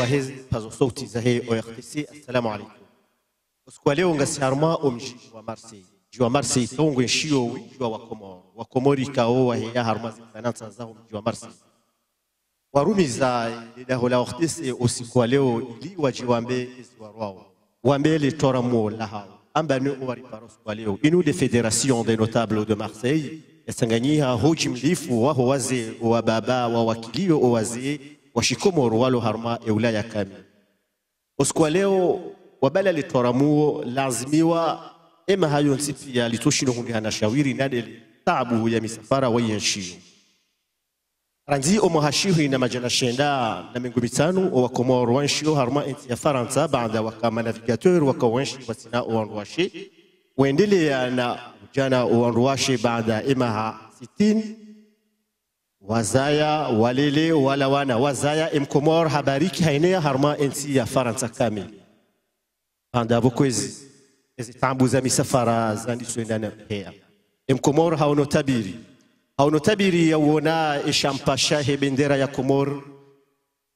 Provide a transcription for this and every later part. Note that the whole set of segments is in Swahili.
wahezi pazo sauti za hii ORTC. Assalamu alaikum. Usiku leo ngasiharma omji wa Marseille. Jua Marseille tongo nshio jua wa Komori kao wa hea harma zinanza zao mji wa Marseille. Warumi za la ORTC usiku leo ili wajiwambe izwarwao. Wambe le toramo lahao. Amba ne wari paros kwa leo. Inu de fédération des notables de Marseille. Esanganyia hoji mlifu wa waze wa baba wa wakilio waze wa Shikomoro walo harma Ulaya kami. Usiku leo wabala litoramuo lazimiwa ema hayo nsipia litoshino hungihana shawiri nade taabu ya misafara wa yenshio. Ranzi omohashihu ina majana shenda na mingu mitanu wa Komoro wanshio harma inti ya Faransa baada wakama navigateur wakawanshi wasina uwanruwashi. Waendelea na jana uwanruwashi baada emaha 60 wazaya walele wala wana wazaya Komoro habariki hainea harma inti ya Faransa kamili. Anda bokwezi tambuza misafara zandi suendana hea. Komoro hauno tabiri ya uona ishampasha he bendera ya Komoro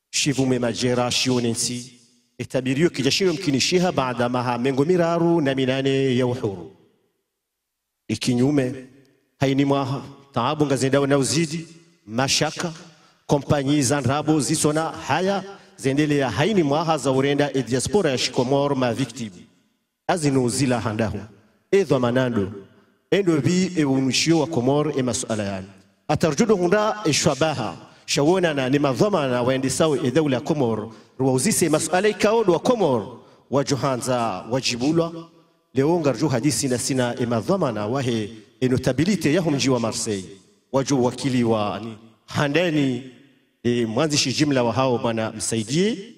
shivume majera shionensi etabiriyo kijashino mkinishiha baada maha mengo miraru na minane ya uhuru. Ikinyume haini mwa taabu ngazenda na uzidi mashaka kompanyi zanrabo zisona haya zendelea haini mwaha za urenda e diaspora ya Shikomoro ma victime azinu zila handahu edho manando endo bi e unishio wa Komoro e masuala yani atarjudo hunda e shwabaha shawona na ni madhamana waendesao e dawla ya Komoro ruwauzise masuala ikaodo wa Komoro wajuhanza wajibulwa leo ngarju hadisi na sina e madhamana wahe e notabilite ya mji wa Marseille waju wakili wa ni handani mwanzishi jimla wa hao bana msaidie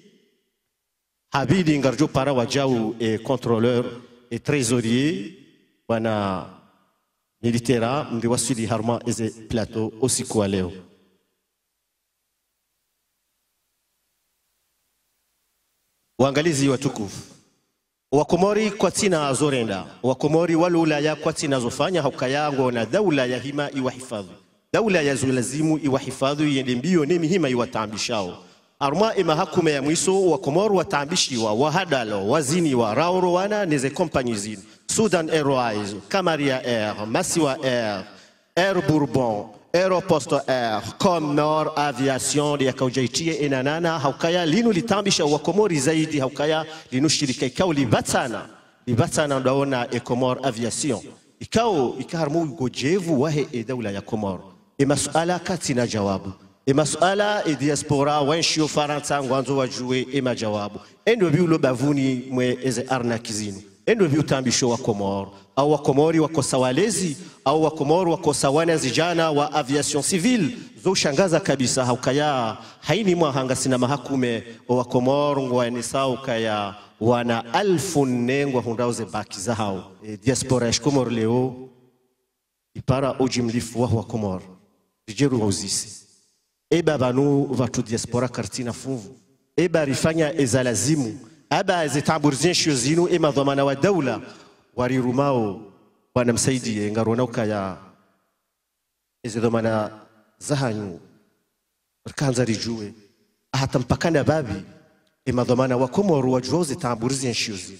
habidi ngarjo para wajau contrôleur et trésorier bana militaire ndi wasili harma eze plateau usiku wa leo. Waangalizi watukufu wa Komori kwa tina azorenda wa Komori walula ya kwa tina zofanya haukayango na daula ya hima iwahifadhi daula ya zulazimu iwahifadhi yende mbio nemi hima iwatambishao arma ima hakume ya mwiso wa Komoro watambishiwa wahadalo wazini wa rauro wana neze kompanyi zinu Sudan Airways, Camaria Air, Masiwa Air, Air Bourbon, Aeroposto Air, Comnor Aviation ya kaujaitie inanana haukaya linu litambisha wa Komori zaidi haukaya linu shirika ikao libatana ndaona Komoro Aviation ikao ikaharmu gojevu wahe daula ya Komoro masuala kati na jawabu masuala diaspora wanshio Faransa ngwanzo wajue majawabu endo biulo bavuni mwe eze arna kizinu endo biutambisho wa Komoro au wa Komori wakosa walezi au wa Komoro wakosa wana zijana wa aviation civile zo shangaza kabisa haukaya haini mwa hanga sina mahakume wa Komoro ngwanisao kaya wana alfu nengwa hundauze baki za hao diaspora ya Komoro leo ipara ujimlifu wa Komoro rijeru wauzisi eba banu vatu diaspora kartina fuvu eba rifanya ezalazimu aba zitamburzin shiozinu ema dhamana wa daula warirumao wana msaidie ngarona ukaya dhamana zahanyu kanza rijue hata mpakana babi ema dhamana wa Komoro wajuozi tamburzin shiozinu.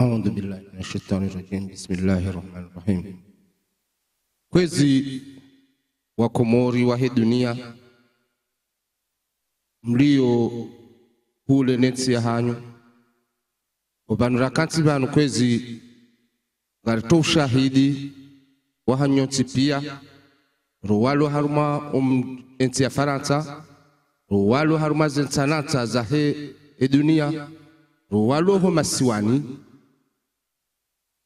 أعوذ بالله من الشيطان الرجيم بسم الله الرحمن الرحيم. Kwezi wa Komori wa dunia mlio hule netsi ya hanyu obanura kanti banu kwezi garito ushahidi wa hanyo tipia ruwalo haruma enti ya Faransa ruwalo haruma zentanata za dunia ruwalo ho masiwani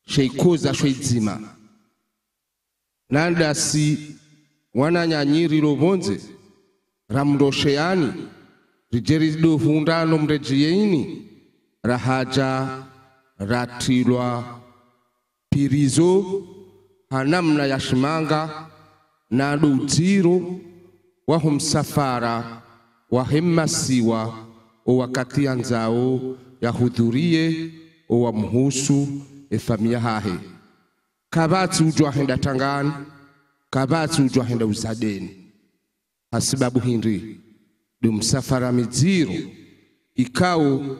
sheikoza shwedzima nanda si wananyanyiri robonze ramdosheani rijerido hundano mrejieni rahaja ratilwa pirizo hanamna ya shimanga na dutiro wahumsafara wahemmasiwa wakati anzao yahudhurie wa mhusu efamia hahe kabati ujwa henda Tangani kabati ujwa henda Uzadeni hasibabu hindi du msafara miziro ikao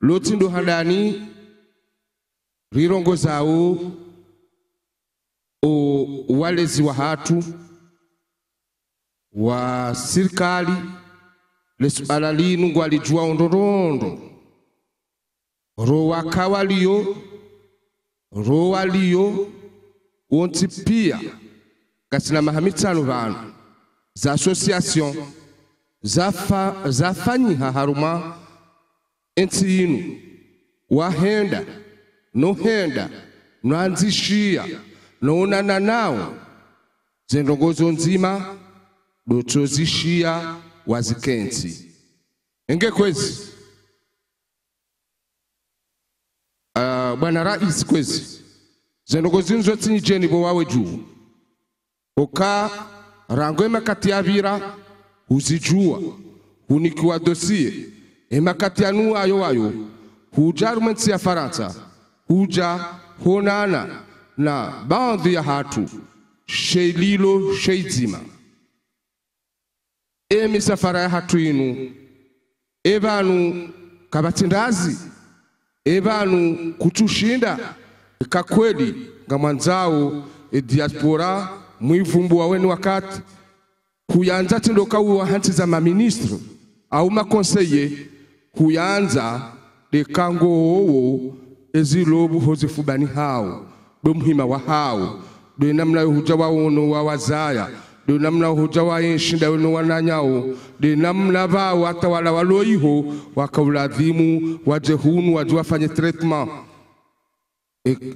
lotindo hadani rirongo zao o walezi wa hatu wa serikali lesuala linu ngwalijua ondorondo rowa kawalio rowa liyo wonti pia kasina mahamitano vanu za association zafanyiha haruma enti inu wahenda nohenda noanzishia noonana nao zendongozo nzima dotozishia wazikenzi enge kwezi bwana rais kwezi zendongozo nzotini jeni bo wawe juu oka rango emakati ya vira huzijua hunikiwa dosie emakati ya nuwa ayo huja rumensi ya Faransa huja honana na baadhi ya hatu sheililo sheizima misafara ya hatu inu ebanu kabatindazi ebanu kutushinda kakweli ngamanzao diaspora mwivumbu wawenu wakati kuyanza tindoka uwa hanti za maministru au makonseye kuyanza dekango owo ezilobu hozifubani hao do muhima wa hao do namna huja waono wa wazaya do namna huja wa enshinda weno wananyao do namna ba watawala waloiho wakauladhimu wajehunu wajuafanye treatment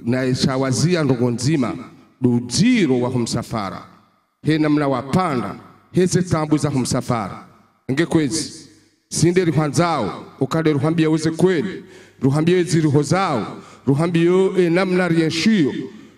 na ishawazia ndongo nzima do jiro wa humsafara he namna wapanda heze tambu za humsafara nge kwezi sinde ruhanzao ukade ruhambia uze kweli ruhambia ziriho zao ruhambia namna rienshio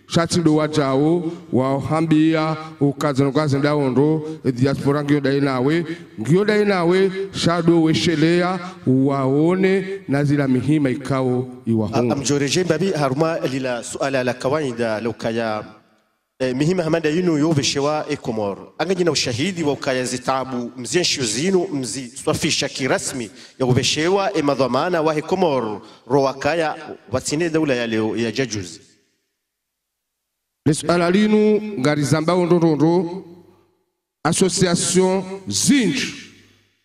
shati do wajao wahambia ukazongaze ndaondo diaspora ngio dai nawe shado weshelea waone na zila mihima ikao iwahungu amjoreje babi haruma lila suala la kawaida lokaya mihima hamanda yinu yoveshewa Komor angajina ushahidi wa ukaya zitabu mzienshio zinu mziswafisha kirasmi ya uveshewa madhamana wa Komor roakaya watine daula ya leo ya jajuzi lesuala linu ngarizamba ondorondo association zinji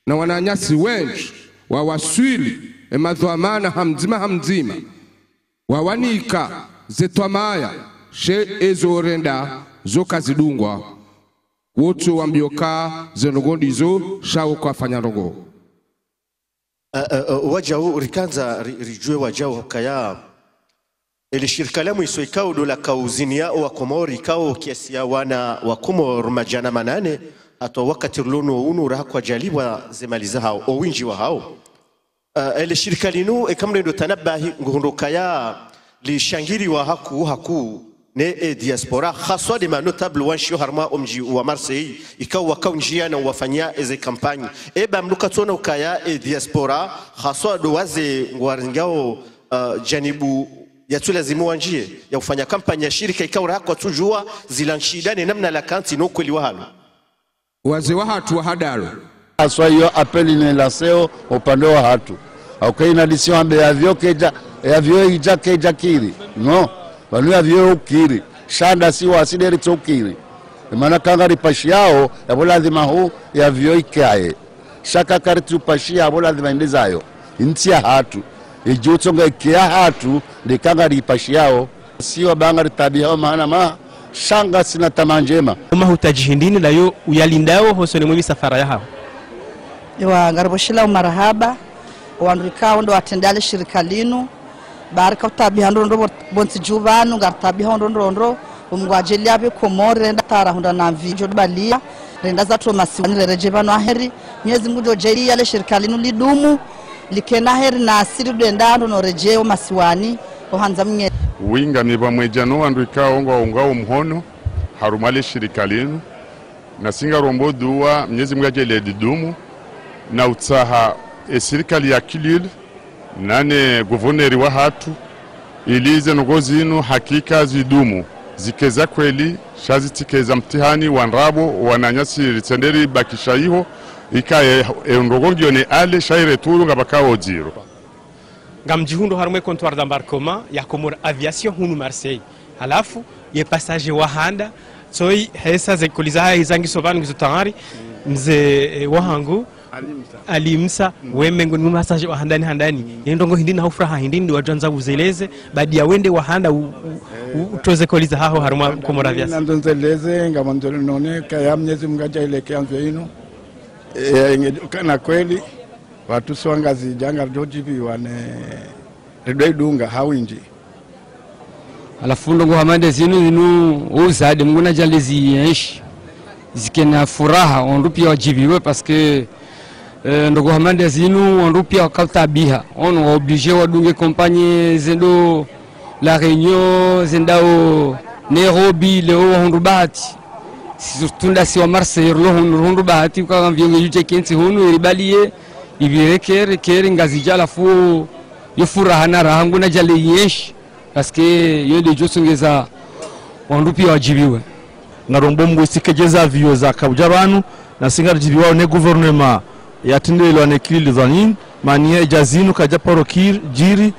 na wananyasi wenji wa waswili madhamana hamzima wawanika zetwamaya she ezorenda zoka zidungwa woto wambioka zenongondizo shao kwa fanyarongo wajao rikanza rijue wajao kaya ili shirika lamu iso ikao dola kauzinia wa Komori ikao kiasi ya wana wa Komor majana manane ato wakati rulono unu rahakwa jaliwa zemaliza hao owinji wa hao ili shirika linu ikamre do tanabahi nguhundo kaya li shangiri wa haku ne diaspora khaswa de notable wanshio harma omji wa Marseille ikao wakao njia na wafanya eze kampanye mnuka tona ukaya diaspora khaswa do waze ngwaringao janibu ya tulazimu wanjie ya kufanya kampanya shirika ikao rahakwa tujua zilanshidane namna la kanti no kweli wahalo waze wa hatu wa hadalo aswa hiyo apeli ni laseo upande wa hatu aukaina disio ambe ya vyo ija kiri no wanu ya vyo ukiri shanda si wasideri tukiri maana kangari pashi yao ya bola dhima huu ya vyo ikaye shaka karitu pashi ya bola dhima indizayo inti ya hatu ijutonga ikia hatu di kangari pashi yao siwa bangari tabi hao maana shanga sina tamanjema hutaji la yo uyalindao hosone mwemi safara ya hao wa ngariboshila marahaba wanrika ndo atendale shirika linu baraka utabi handondo bonti jubanu ngartabi handondo umgwajeli abe Komori renda tara hunda na video balia renda za Tomasiwani lerejeba no aheri miezi ngudo jeli yale shirika linu lidumu likena heri na asiri dendando no rejeo Masiwani ohanza mnye winga ni bamwejano wanrika onga mhono harumale shirika linu na singa rombo duwa miezi mgajeli lidumu na utsaha serikali ya Kilil nane guverneri wa hatu ilize nogozinu hakika zidumu zikeza kweli shazitikeza mtihani wanrabo wananyasi ritenderi bakisha iho ikaye ndogongio ne ale shaire turu ngabakao jiro ngamji hundo harumwe comptoir d'embarquement ya Comore Aviation hunu Marseille halafu ye passage wahanda soi hesa zekoliza hizangi sovanu ngizotangari mze wahangu alimsa wemengo ni passage wahandani handani yendongo hindi na ufraha hindi ndi wajanza uzeleze badi ya wende wahanda utoze koliza haho harumwa Comore Aviation ndonzeleze ngamandolo none kaya mnyezi mgaja ile kianzo ino kana kweli watu swangazi janga dojibi wane redwedunga hawinji alafu ndongo hamande zinu uzade mnguna jalezi yesh zikena furaha onrupia wajibiwe parce que ndongo hamande zinu onrupia wakatabiha on obligé wadunge compagnie zendo la Réunion zendao Nairobi leo honrubati surtout si wa Marseille lo honrubati kwa viongo yuje kenzi honu iribaliye ibireke kere ngazija alafu yo furaha na rahangu na jale yesh parce que yo de josongeza wandupi wajibiwe ngarombo mbusikeje vio za kabujabanu na singar jibiwa ne gouvernement yatindelo ne kilili zanin manie jazinu kajaporo jiri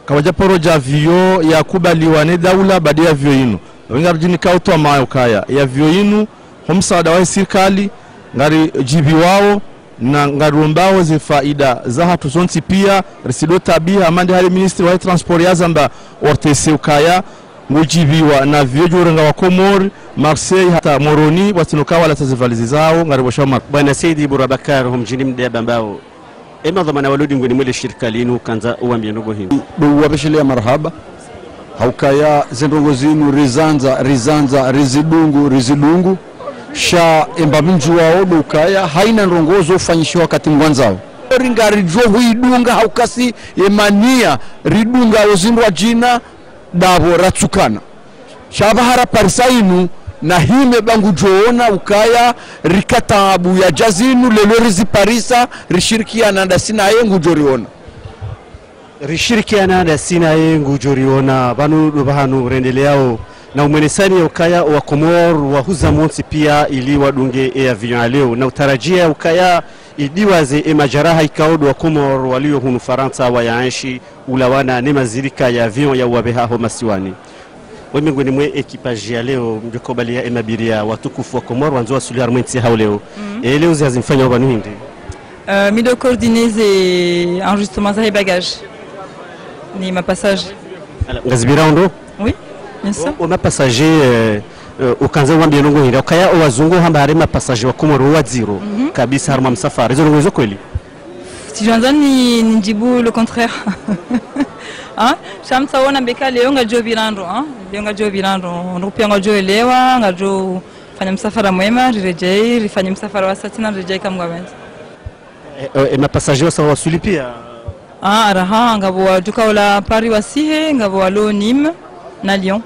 kabajaporo javio ya kubaliwa ne daula badia vio inu ngar jini kauto mayo kaya ya vio inu homsada wa serikali ngari jibiwao na ngarumbao ze faida za hatu zonti pia resido tabia amande hali ministri wa transport ya zamba ortese ukaya mujibiwa na vyojurenga wa Comore Marseille hata Moroni watinukawa la tazivalizi zao ngaribosha bwana Saidi Burabakar humjini mdeba ambao ema dhamana waludi ngoni mwele shirika linu kanza uambia ndogo hii wabeshelea marhaba haukaya zendongo zinu rizanza rizidungu sha embabinju wao dukaya haina ndongozo ufanyishwa wakati mwanzao ringa rijwa huidunga haukasi emania ridunga uzindwa jina dabo ratsukana shaba hara parisainu na hime bangu joona ukaya rikatabu ya jazinu lelo rizi parisa rishirikiana na sina yengu joriona rishirikiana na sina yengu joriona banu rendeleao na umwenesani ukaya wa Comore wa huza monsi pia ili wadunge ya avion leo na utarajia ukaya idiwaze majaraha ikaodo wa Comore walio hunu Faransa wa yaanshi ulawana ne mazirika ya avion ya wabeha ho masiwani wemengoni mwe equipage ya leo mjokobali ya emabiria watukufu wa Comore wanzo wasulia armenti hao leo leo zazimfanya wabanu hindi mido coordonnées et enregistrements et bagages ni ma passage ngazibira ndo oui bien sûr on a passager ukanza wambia nongo hira kaya wazungu hamba harima passager wa Comore wa zero kabisa harma msafari hizo ngonzo kweli si j'entends ni njibu le contraire hein shamsa wona beka leo ngajo birando leo ngajo birando ndopia ngajo elewa ngajo fanya msafara mwema rejei rifanye msafara wa satina rejei kama gaventi ma passager wa wasuli pia araha ngabo dukaola Paris wasihe ngabo alo Nîmes na Lyon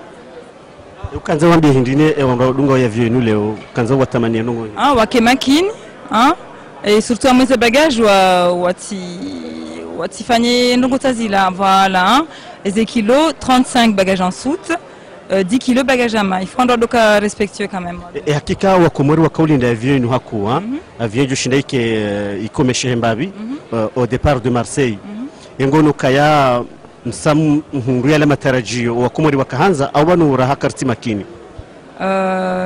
ukanza wambia hindine wandunga ya vyo leo kanza watamania nongo wake makini et surtout amweze bagage watifanye ndongo tazila voilà les kilos 35 bagages en soute 10 kilos bagages à main il faut doit donc respectueux quand même hakika wa Comore wa kaulinda vyo inu hakuwa avion joshinda ikomeshe mbabi au départ de Marseille ngono kaya msam hunduya la matarajio wa Comore wakaanza au banu raha karti makini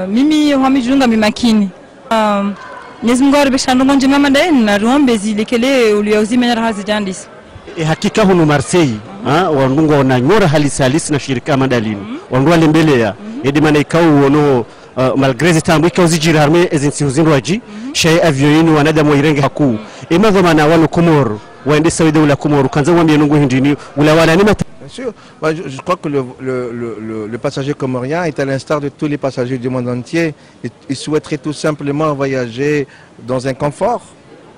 mimi hamijunga mimakini Nizmgari beshandongo njema madaini na ruombe zilekele uliozimenya rahazi jandis hakika hunu Marseille wandungo wananyora halisi na shirika madalini wandua lembele ya edimana ikau wono malgré zitambu ikau zijira harme ezinsi huzindu waji shay avioinu wanadamu wairenge haku imadhamana wanu Comore waende sawi dawla Comore kanza wambia nungu hindini ulawana ni mata. Bien sûr, je crois que le passager comorien est à l'instar de tous les passagers du monde entier. Il souhaiterait tout simplement voyager dans un confort,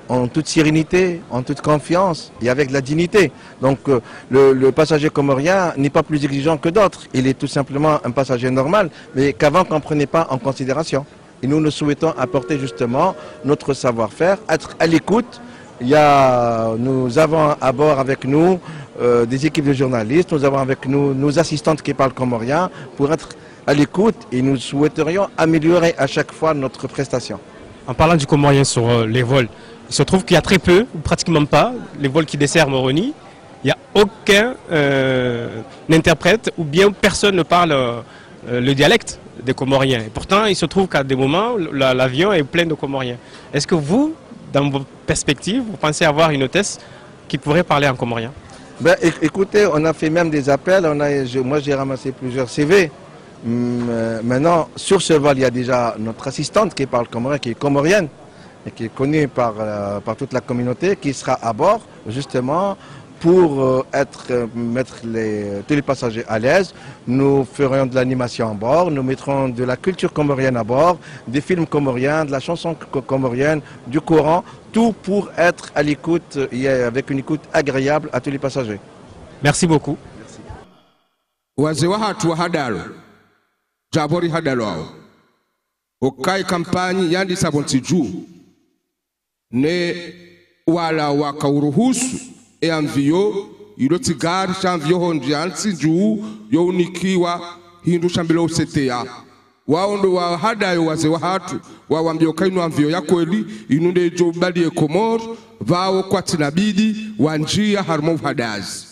en toute sérénité, en toute confiance et avec la dignité. Donc le passager comorien n'est pas plus exigeant que d'autres. Il est tout simplement un passager normal, mais qu'avant qu'on ne prenait pas en considération. Et nous souhaitons apporter justement notre savoir-faire, être à l'écoute. Nous avons à bord avec nous des équipes de journalistes, nous avons avec nous nos assistantes qui parlent comorien pour être à l'écoute et nous souhaiterions améliorer à chaque fois notre prestation. En parlant du comorien sur les vols, il se trouve qu'il y a très peu, ou pratiquement pas, les vols qui desservent Moroni. Il n'y a aucun interprète ou bien personne ne parle le dialecte des Comoriens. Et pourtant, il se trouve qu'à des moments, l'avion est plein de Comoriens. Est-ce que vous, dans vos perspectives, vous pensez avoir une hôtesse qui pourrait parler en comorien? Ben, écoutez, on a fait même des appels, moi j'ai ramassé plusieurs CV. Maintenant, sur ce vol, il y a déjà notre assistante qui parle comorien, qui est comorienne, et qui est connue par toute la communauté, qui sera à bord, justement, pour mettre tous les passagers à l'aise. Nous ferons de l'animation à bord, nous mettrons de la culture comorienne à bord, des films comoriens, de la chanson comorienne, du Coran, tout pour être à l'écoute et avec une écoute agréable à tous les passagers. Merci beaucoup. Wazee wa hatu wa hadalo jabori hadalo ao okai kampanyi yandi sabonti juu ne wala wakauruhusu amvio iloti gari shamvio hondi ansi juu younikiwa hindu shambilo setea wao ndo wa hadayo wazee wa hatu wawambio kainu amvio ya kweli inunde jo bali ekomor vao kwa tinabidi wanjia harmo hadazi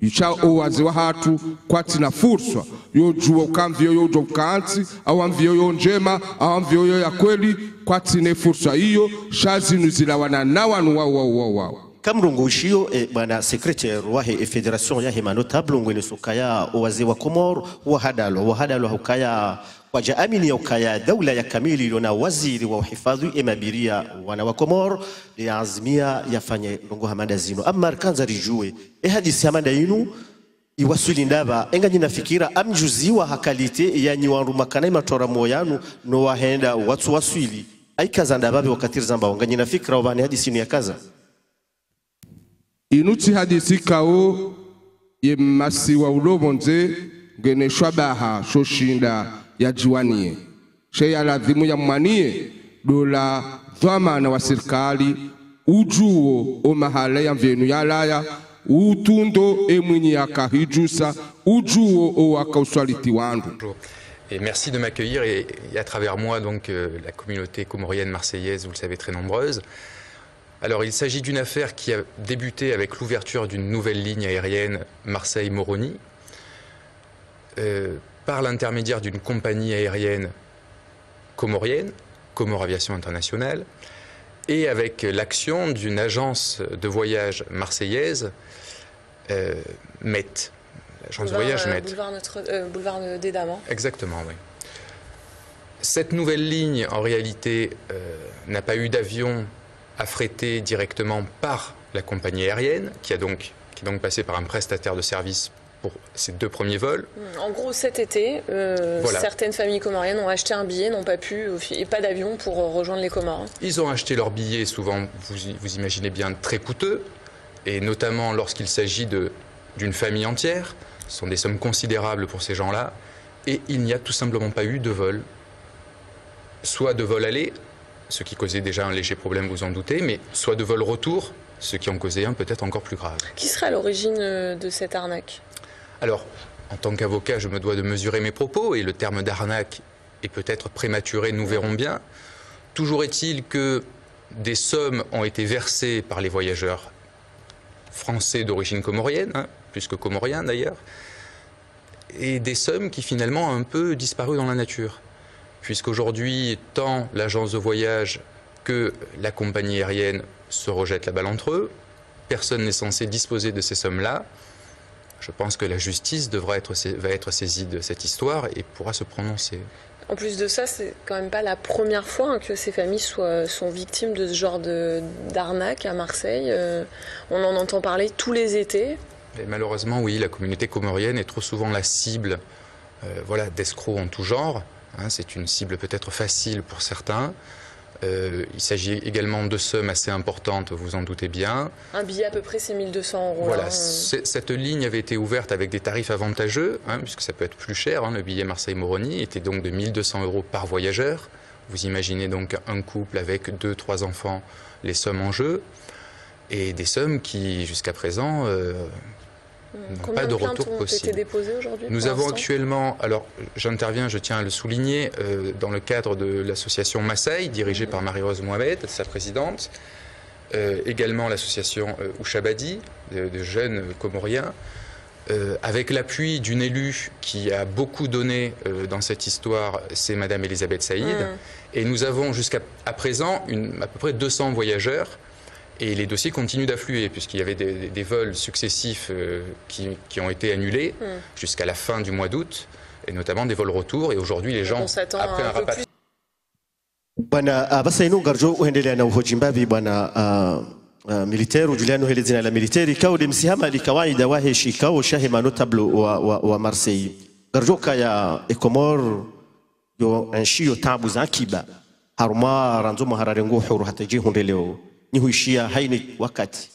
icha wazee wa hatu kwa tina fursa yo juo kamvio yo jo kanti au amvio yo njema au amvio yo ya kweli kwa tine fursa hiyo shazi nuzila wananawanu wao Kamrungu ushio bwana secrétaire wa federation ya hema notable ngwele sukaya wazee wa Komoro wa hadalo hukaya waja amini ya ukaya dawla ya kamili lona waziri wa uhifadhi emabiria wana wa Komoro liazimia yafanye longo hamada zino amma kanza rijue hadisi hamada yinu iwasuli ndaba enganyi nafikira amjuziwa hakalite ya nyiwanru makana matora moyanu no wahenda watu waswili aikaza ndababe wakati zamba enganyi nafikira wabani hadisi ni ya kaza inuti hadisi kao ye masi wa ulobonze ngene shwabaha shoshinda ya jiwanie sheya ladhimu ya mwanie dola dhamana wa serikali ujuo o mahala ya mvenu ya laya utundo emwinyi akahijusa ujuo o akauswaliti wandu. Et merci de m'accueillir et à travers moi donc la communauté comorienne marseillaise, vous le savez, très nombreuse. Alors il s'agit d'une affaire qui a débuté avec l'ouverture d'une nouvelle ligne aérienne Marseille-Moroni par l'intermédiaire d'une compagnie aérienne comorienne, Comore Aviation Internationale, et avec l'action d'une agence de voyage marseillaise, MET. L'agence de voyage MET. Boulevard des Dames. Exactement, oui. Cette nouvelle ligne, en réalité, n'a pas eu d'avion affrété directement par la compagnie aérienne, qui est donc passé par un prestataire de service pour ces deux premiers vols. En gros, cet été, voilà. Certaines familles comoriennes ont acheté un billet, n'ont pas pu, et pas d'avion pour rejoindre les Comores. Ils ont acheté leur billet, souvent, vous imaginez bien, très coûteux, et notamment lorsqu'il s'agit d'une famille entière. Ce sont des sommes considérables pour ces gens-là, et il n'y a tout simplement pas eu de vol. Soit de vol aller, ce qui causait déjà un léger problème, vous en doutez, mais soit de vol retour, ce qui en causait un peut-être encore plus grave. Qui serait à l'origine de cette arnaque? Alors, en tant qu'avocat, je me dois de mesurer mes propos, et le terme d'arnaque est peut-être prématuré, nous verrons bien. Toujours est-il que des sommes ont été versées par les voyageurs français d'origine comorienne, hein, plus que comoriens d'ailleurs, et des sommes qui finalement ont un peu disparu dans la nature. Puisqu'aujourd'hui, tant l'agence de voyage que la compagnie aérienne se rejettent la balle entre eux, personne n'est censé disposer de ces sommes-là. Je pense que la justice va être saisie de cette histoire et pourra se prononcer. En plus de ça, c'est quand même pas la première fois que ces familles sont victimes de ce genre d'arnaque à Marseille. On en entend parler tous les étés. Et malheureusement, oui, la communauté comorienne est trop souvent la cible voilà, d'escrocs en tout genre. Hein, c'est une cible peut-être facile pour certains. Il s'agit également de sommes assez importantes, vous en doutez bien. Un billet à peu près, c'est 1 200 €. Voilà, cette ligne avait été ouverte avec des tarifs avantageux, hein, puisque ça peut être plus cher. Hein, le billet Marseille-Moroni était donc de 1 200 € par voyageur. Vous imaginez donc un couple avec 2-3 enfants, les sommes en jeu. Et des sommes qui, jusqu'à présent, pas de retour possible. Nous avons actuellement, alors j'interviens, je tiens à le souligner, dans le cadre de l'association Massaï, dirigée par Marie-Rose Mohamed, sa présidente, également l'association Ouchabadi, de jeunes Comoriens, avec l'appui d'une élue qui a beaucoup donné dans cette histoire, c'est Madame Elisabeth Saïd. Et nous avons jusqu'à présent à peu près 200 voyageurs. Et les dossiers continuent d'affluer, puisqu'il y avait des vols successifs qui ont été annulés jusqu'à la fin du mois d'août, et notamment des vols retour. Et aujourd'hui, les gens, après un rapatriement... Bwana basa inu garjo uendelea na uhojimbavi bwana militaire Juliano helezina la militaire kao de msihama li kawaida waheshi kao shahima notable wa Marseille garjo kaya ekomor yo anshio tabu za kiba haruma ranzo mahararengo huru hataji hundeleo ni huishia haini wakati